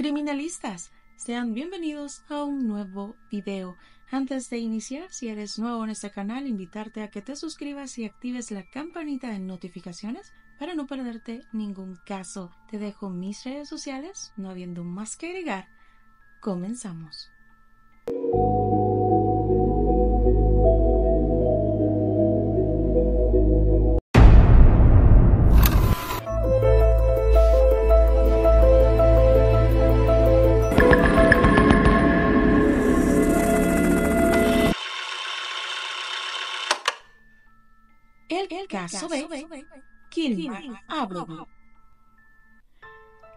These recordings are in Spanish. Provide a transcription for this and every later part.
Criminalistas, sean bienvenidos a un nuevo video. Antes de iniciar, si eres nuevo en este canal, invitarte a que te suscribas y actives la campanita de notificaciones para no perderte ningún caso. Te dejo mis redes sociales, no habiendo más que agregar. Comenzamos. El caso de Kilmar Ábrego.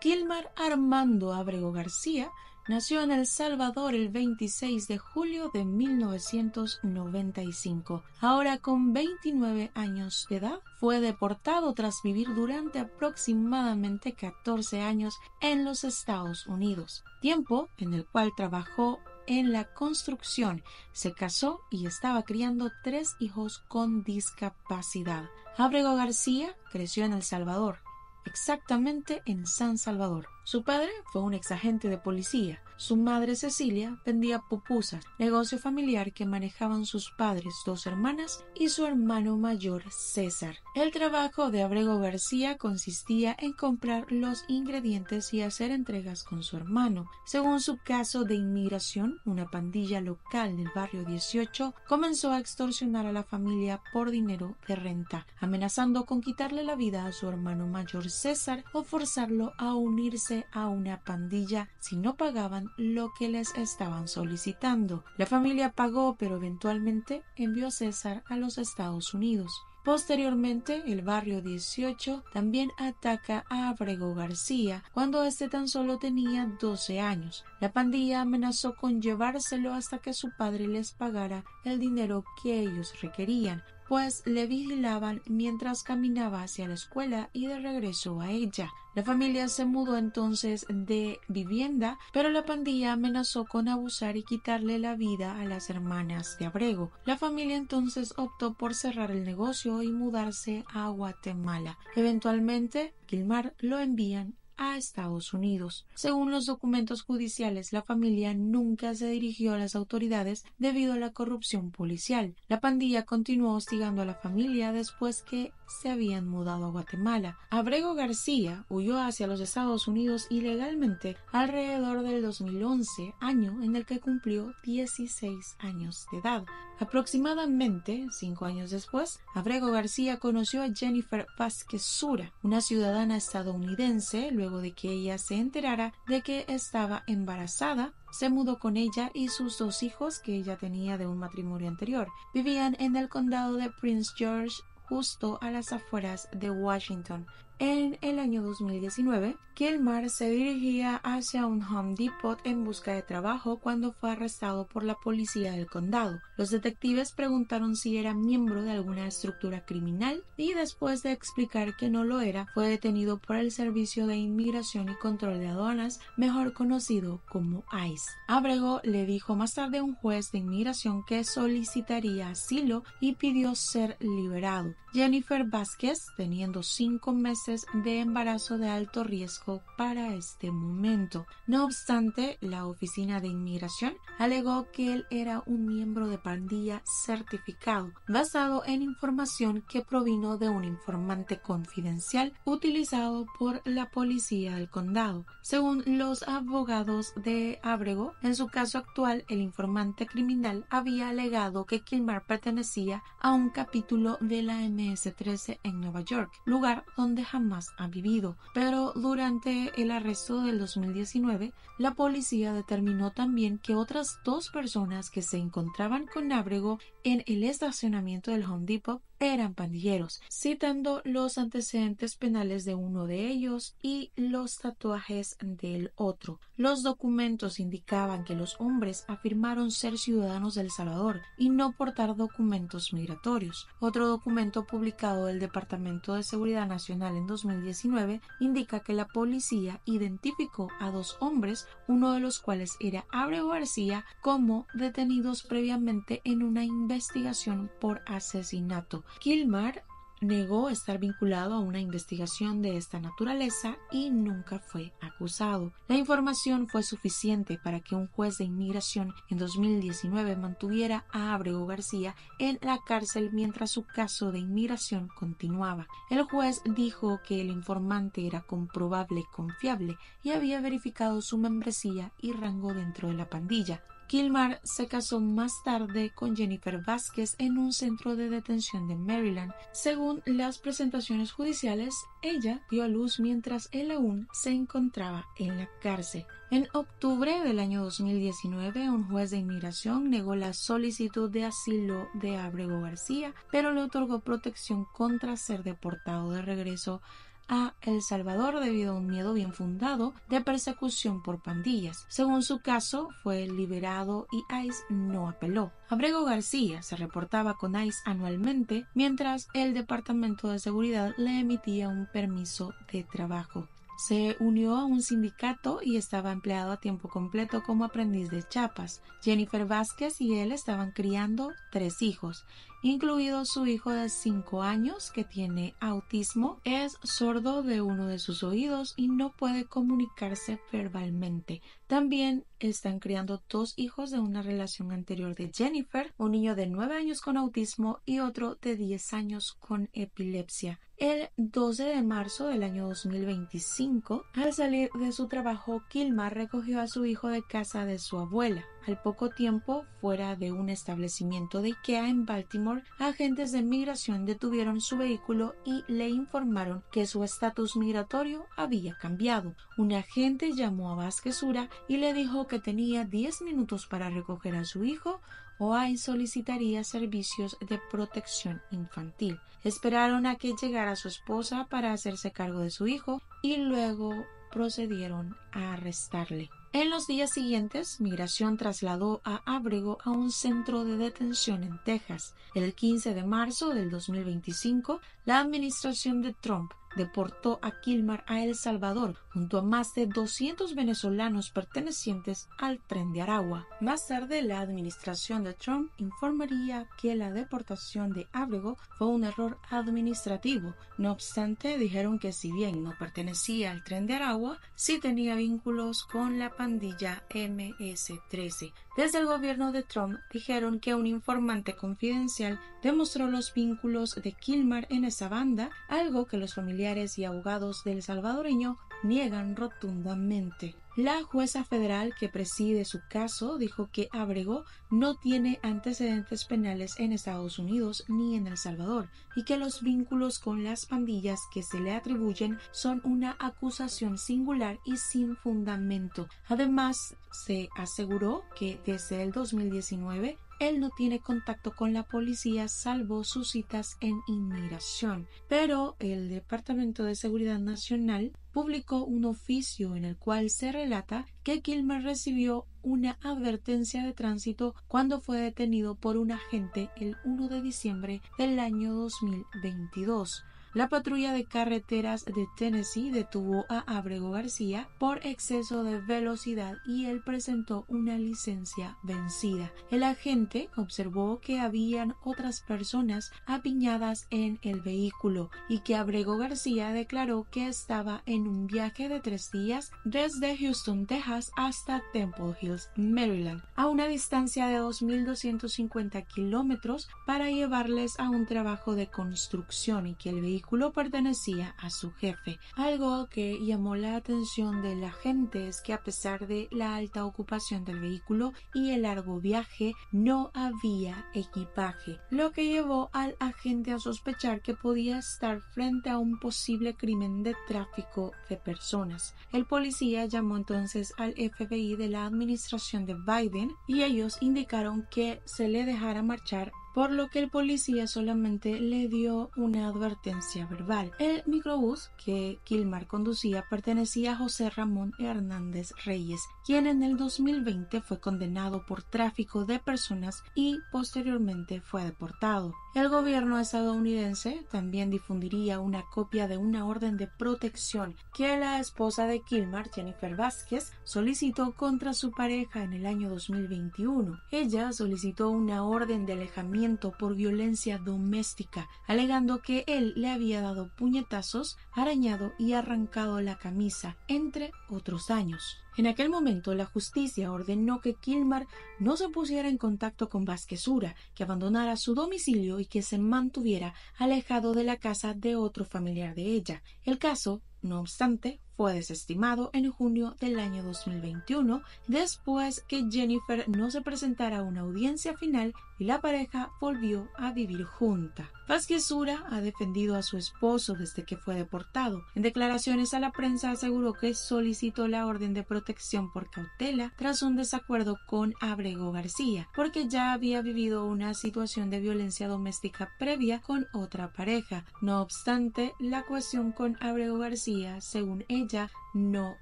Kilmar Armando Ábrego García nació en El Salvador el 26 de julio de 1995. Ahora con 29 años de edad, fue deportado tras vivir durante aproximadamente 14 años en los Estados Unidos, tiempo en el cual trabajó en la construcción, se casó y estaba criando 3 hijos con discapacidad. Ábrego García creció en El Salvador, exactamente en San Salvador. Su padre fue un exagente de policía. Su madre Cecilia vendía pupusas, negocio familiar que manejaban sus padres, 2 hermanas y su hermano mayor César. El trabajo de Ábrego García consistía en comprar los ingredientes y hacer entregas con su hermano. Según su caso de inmigración, una pandilla local del barrio 18 comenzó a extorsionar a la familia por dinero de renta, amenazando con quitarle la vida a su hermano mayor César o forzarlo a unirse a una pandilla si no pagaban lo que les estaban solicitando. La familia pagó, pero eventualmente envió a César a los Estados Unidos. Posteriormente, el barrio 18 también ataca a Ábrego García cuando este tan solo tenía 12 años. La pandilla amenazó con llevárselo hasta que su padre les pagara el dinero que ellos requerían, pues le vigilaban mientras caminaba hacia la escuela y de regreso a ella. La familia se mudó entonces de vivienda, pero la pandilla amenazó con abusar y quitarle la vida a las hermanas de Ábrego. La familia entonces optó por cerrar el negocio y mudarse a Guatemala. Eventualmente, Kilmar lo envían a Estados Unidos. Según los documentos judiciales, la familia nunca se dirigió a las autoridades debido a la corrupción policial. La pandilla continuó hostigando a la familia después que se habían mudado a Guatemala. Ábrego García huyó hacia los Estados Unidos ilegalmente alrededor del 2011, año en el que cumplió 16 años de edad. Aproximadamente 5 años después, Ábrego García conoció a Jennifer Vázquez Sura, una ciudadana estadounidense. Luego de que ella se enterara de que estaba embarazada, se mudó con ella y sus 2 hijos que ella tenía de un matrimonio anterior. Vivían en el condado de Prince George, justo a las afueras de Washington. En el año 2019, Kilmar se dirigía hacia un Home Depot en busca de trabajo cuando fue arrestado por la policía del condado. Los detectives preguntaron si era miembro de alguna estructura criminal y después de explicar que no lo era, fue detenido por el Servicio de Inmigración y Control de Aduanas, mejor conocido como ICE. Ábrego le dijo más tarde a un juez de inmigración que solicitaría asilo y pidió ser liberado. Jennifer Vázquez, teniendo 5 meses de embarazo de alto riesgo para este momento. No obstante, la Oficina de Inmigración alegó que él era un miembro de pandilla certificado, basado en información que provino de un informante confidencial utilizado por la policía del condado. Según los abogados de Ábrego, en su caso actual, el informante criminal había alegado que Kilmar pertenecía a un capítulo de la MS-13 en Nueva York, lugar donde jamás ha vivido. Pero durante el arresto del 2019, la policía determinó también que otras 2 personas que se encontraban con Ábrego en el estacionamiento del Home Depot eran pandilleros, citando los antecedentes penales de uno de ellos y los tatuajes del otro. Los documentos indicaban que los hombres afirmaron ser ciudadanos de El Salvador y no portar documentos migratorios. Otro documento publicado del Departamento de Seguridad Nacional en 2019 indica que la policía identificó a 2 hombres, uno de los cuales era Ábrego García, como detenidos previamente en una investigación por asesinato. Kilmar negó estar vinculado a una investigación de esta naturaleza y nunca fue acusado. La información fue suficiente para que un juez de inmigración en 2019 mantuviera a Ábrego García en la cárcel mientras su caso de inmigración continuaba. El juez dijo que el informante era comprobable y confiable y había verificado su membresía y rango dentro de la pandilla. Kilmar se casó más tarde con Jennifer Vázquez en un centro de detención de Maryland. Según las presentaciones judiciales, ella dio a luz mientras él aún se encontraba en la cárcel. En octubre del año 2019, un juez de inmigración negó la solicitud de asilo de Ábrego García, pero le otorgó protección contra ser deportado de regreso a El Salvador debido a un miedo bien fundado de persecución por pandillas. Según su caso, fue liberado y ICE no apeló. Ábrego García se reportaba con ICE anualmente, mientras el Departamento de Seguridad le emitía un permiso de trabajo. Se unió a un sindicato y estaba empleado a tiempo completo como aprendiz de chapas. Jennifer Vázquez y él estaban criando 3 hijos, incluido su hijo de 5 años que tiene autismo, es sordo de uno de sus oídos y no puede comunicarse verbalmente. También están criando 2 hijos de una relación anterior de Jennifer, un niño de 9 años con autismo y otro de 10 años con epilepsia. El 12 de marzo del año 2025, al salir de su trabajo, Kilmar recogió a su hijo de casa de su abuela. Al poco tiempo, fuera de un establecimiento de IKEA en Baltimore, agentes de migración detuvieron su vehículo y le informaron que su estatus migratorio había cambiado. Un agente llamó a Vázquezura y le dijo que tenía 10 minutos para recoger a su hijo o ahí solicitaría servicios de protección infantil. Esperaron a que llegara su esposa para hacerse cargo de su hijo y luego procedieron a arrestarle. En los días siguientes, Migración trasladó a Ábrego a un centro de detención en Texas. El 15 de marzo del 2025, la administración de Trump deportó a Kilmar a El Salvador junto a más de 200 venezolanos pertenecientes al Tren de Aragua. Más tarde, la administración de Trump informaría que la deportación de Ábrego fue un error administrativo. No obstante, dijeron que si bien no pertenecía al Tren de Aragua, sí tenía vínculos con la pandilla MS-13. Desde el gobierno de Trump dijeron que un informante confidencial demostró los vínculos de Kilmar en esa banda, algo que los familiares y abogados del salvadoreño niegan rotundamente. La jueza federal que preside su caso dijo que Ábrego no tiene antecedentes penales en Estados Unidos ni en El Salvador y que los vínculos con las pandillas que se le atribuyen son una acusación singular y sin fundamento. Además, se aseguró que desde el 2019 él no tiene contacto con la policía salvo sus citas en inmigración, pero el Departamento de Seguridad Nacional publicó un oficio en el cual se relata que Kilmar recibió una advertencia de tránsito cuando fue detenido por un agente el 1 de diciembre del año 2022. La patrulla de carreteras de Tennessee detuvo a Ábrego García por exceso de velocidad y él presentó una licencia vencida. El agente observó que habían otras personas apiñadas en el vehículo y que Ábrego García declaró que estaba en un viaje de 3 días desde Houston, Texas hasta Temple Hills, Maryland, a una distancia de 2.250 kilómetros para llevarles a un trabajo de construcción y que el vehículo pertenecía a su jefe. Algo que llamó la atención del agente es que a pesar de la alta ocupación del vehículo y el largo viaje, no había equipaje, lo que llevó al agente a sospechar que podía estar frente a un posible crimen de tráfico de personas. El policía llamó entonces al FBI de la administración de Biden y ellos indicaron que se le dejara marchar, por lo que el policía solamente le dio una advertencia verbal. El microbús que Kilmar conducía pertenecía a José Ramón Hernández Reyes, quien en el 2020 fue condenado por tráfico de personas y posteriormente fue deportado. El gobierno estadounidense también difundiría una copia de una orden de protección que la esposa de Kilmar, Jennifer Vázquez, solicitó contra su pareja en el año 2021. Ella solicitó una orden de alejamiento sargento por violencia doméstica, alegando que él le había dado puñetazos, arañado y arrancado la camisa, entre otros daños. En aquel momento, la justicia ordenó que Kilmar no se pusiera en contacto con Vasquezura, que abandonara su domicilio y que se mantuviera alejado de la casa de otro familiar de ella. El caso, no obstante, fue desestimado en junio del año 2021, después que Jennifer no se presentara a una audiencia final y la pareja volvió a vivir junta. Vasquezura ha defendido a su esposo desde que fue deportado. En declaraciones a la prensa aseguró que solicitó la orden de protección por cautela tras un desacuerdo con Abrego García, porque ya había vivido una situación de violencia doméstica previa con otra pareja. No obstante, la cuestión con Abrego García, según ella, no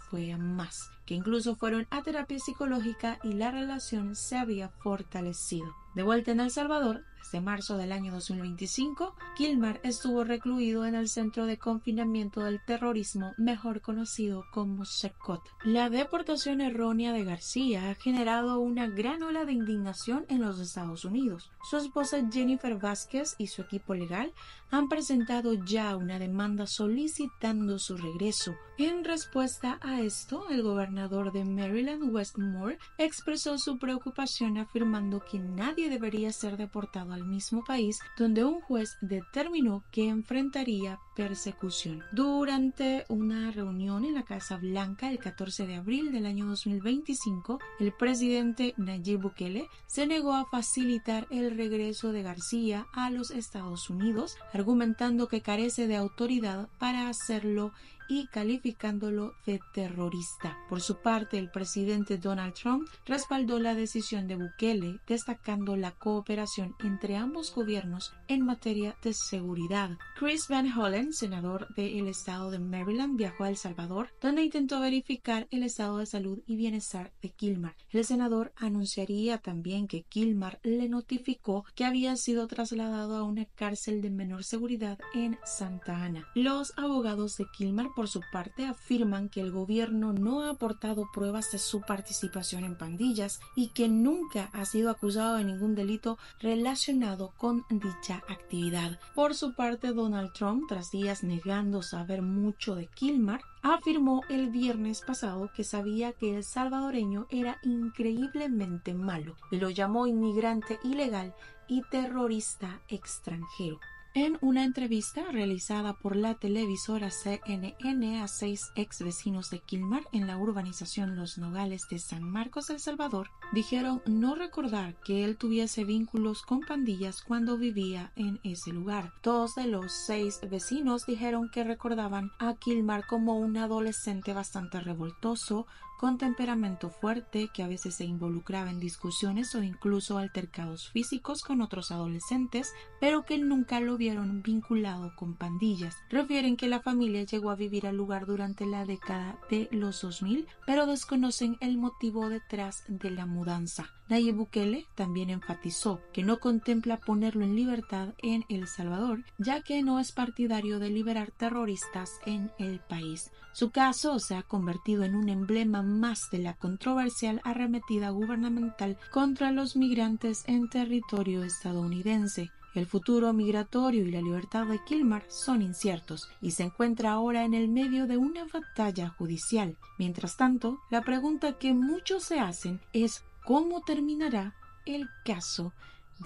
fue a más, que incluso fueron a terapia psicológica y la relación se había fortalecido. De vuelta en El Salvador, desde marzo del año 2025, Kilmar estuvo recluido en el Centro de Confinamiento del Terrorismo, mejor conocido como SECOT. La deportación errónea de García ha generado una gran ola de indignación en los Estados Unidos. Su esposa Jennifer Vázquez y su equipo legal han presentado ya una demanda solicitando su regreso. En respuesta a esto, el gobernador de Maryland, Wes Moore, expresó su preocupación afirmando que nadie debería ser deportado al mismo país donde un juez determinó que enfrentaría persecución. Durante una reunión en la Casa Blanca el 14 de abril del año 2025, el presidente Nayib Bukele se negó a facilitar el regreso de García a los Estados Unidos, argumentando que carece de autoridad para hacerlo y calificándolo de terrorista. Por su parte, el presidente Donald Trump respaldó la decisión de Bukele, destacando la cooperación entre ambos gobiernos en materia de seguridad. Chris Van Hollen, senador del estado de Maryland, viajó a El Salvador, donde intentó verificar el estado de salud y bienestar de Kilmar. El senador anunciaría también que Kilmar le notificó que había sido trasladado a una cárcel de menor seguridad en Santa Ana. Los abogados de Kilmar, por su parte, afirman que el gobierno no ha aportado pruebas de su participación en pandillas y que nunca ha sido acusado de ningún delito relacionado con dicha actividad. Por su parte, Donald Trump, tras días negando saber mucho de Kilmar, afirmó el viernes pasado que sabía que el salvadoreño era increíblemente malo y lo llamó inmigrante ilegal y terrorista extranjero. En una entrevista realizada por la televisora CNN a 6 ex vecinos de Kilmar en la urbanización Los Nogales de San Marcos, El Salvador, dijeron no recordar que él tuviese vínculos con pandillas cuando vivía en ese lugar. 2 de los 6 vecinos dijeron que recordaban a Kilmar como un adolescente bastante revoltoso, con temperamento fuerte, que a veces se involucraba en discusiones o incluso altercados físicos con otros adolescentes, pero que nunca lo vieron vinculado con pandillas. Refieren que la familia llegó a vivir al lugar durante la década de los 2000, pero desconocen el motivo detrás de la mudanza. Nayib Bukele también enfatizó que no contempla ponerlo en libertad en El Salvador, ya que no es partidario de liberar terroristas en el país. Su caso se ha convertido en un emblema más de la controversial arremetida gubernamental contra los migrantes en territorio estadounidense. El futuro migratorio y la libertad de Kilmar son inciertos y se encuentra ahora en el medio de una batalla judicial. Mientras tanto, la pregunta que muchos se hacen es ¿cómo terminará el caso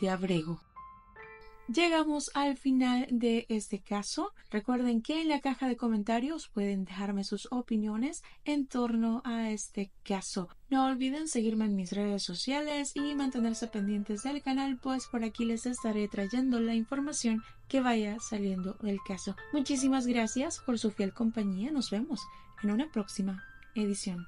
de Abrego? Llegamos al final de este caso. Recuerden que en la caja de comentarios pueden dejarme sus opiniones en torno a este caso. No olviden seguirme en mis redes sociales y mantenerse pendientes del canal, pues por aquí les estaré trayendo la información que vaya saliendo del caso. Muchísimas gracias por su fiel compañía. Nos vemos en una próxima edición.